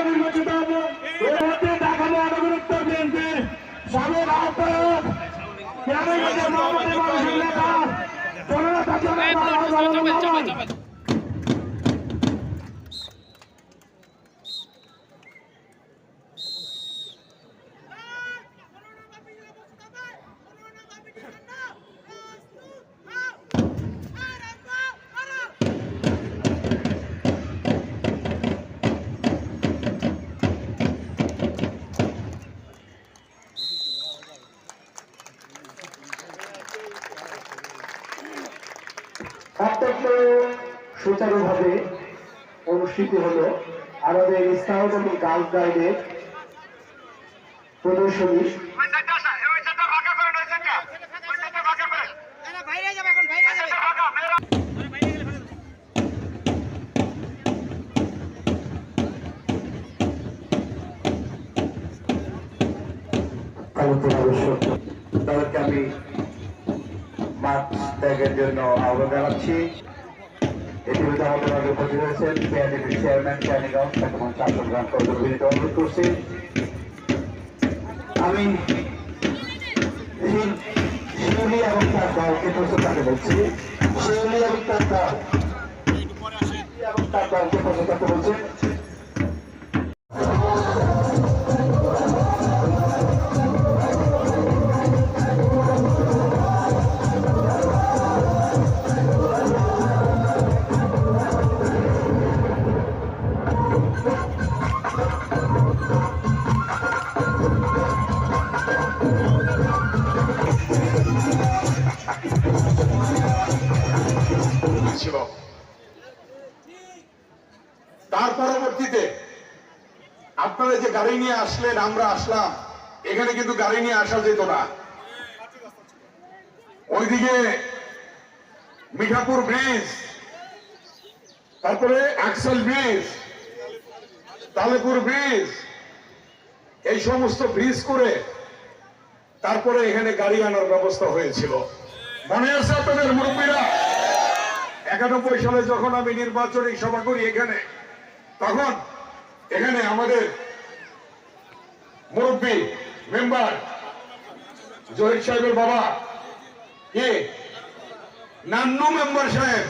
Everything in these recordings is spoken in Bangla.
নির্বাচিত হবে ঢাকা মহানগর উত্তর বিএনপি সাবেক আহ্বায়ক মানুষের নেতা অত্যন্ত সুচারুভাবে অনুষ্ঠিত হলো আমাদের স্কাউট এবং গার্লস গাইডের প্রদর্শনী। তাদেরকে আমি মাঠ ত্যাগের জন্য আহ্বান জানাচ্ছি। ইতিমধ্যে আমাদের মাঝে উপস্থিত হয়েছেন বিএনপির চেয়ারম্যান ক্যানিগঞ্জ এবং চট্টগ্রাম বিনীত অনুরোধ করছি। আমি শিউলি এবং তার দলকে প্রস্তুত থাকতে বলছি। শিউলি এবং তার দলকে প্রস্তুত থাকতে বলছি। তার পরবর্তীতে আপনারা যে গাড়ি নিয়ে আসলেন, আমরা আসলাম, এখানে কিন্তু গাড়ি নিয়ে আসা যেত না। ওইদিকে মিঠাপুর ব্রিজ, তারপরে আকসল ব্রিজ, তালেপুর ব্রিজ, এই সমস্ত ব্রিজ করে তারপরে এখানে গাড়ি আনার ব্যবস্থা হয়েছিল। মনে আছে আপনাদের মুরব্বীরা? 91 সালে যখন আমি নির্বাচনী সভা করি এখানে, তখন এখানে আমাদের মুরব্বী মেম্বার জহির সাহেবের বাবা কে নান্নু মেম্বার সাহেব,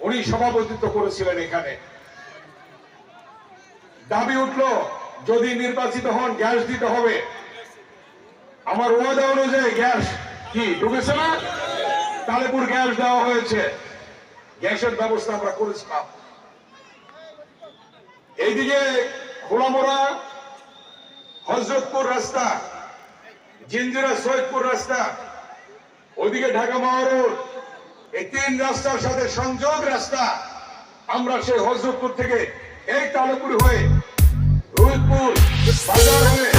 উনি সভাপতিত্ব করেছিলেন। এখানে দাবি উঠল যদি নির্বাচিত হন গ্যাস দিতে হবে। আমার ওয়াদা অনুযায়ী গ্যাস কি ঢুকেছে না? তালেপুর গ্যাস দেওয়া হয়েছে, গ্যাসের ব্যবস্থা আমরা করেছিলাম। এইদিকে খোলামোড়া হযরতপুর রাস্তা, জিঞ্জিরা সৈয়দপুর রাস্তা, ওইদিকে ঢাকা মহারোড, এই 3 রাস্তার সাথে সংযোগ রাস্তা আমরা সেই হযরতপুর থেকে এই তালেপুর হয়ে রুলপুর বাজার হয়ে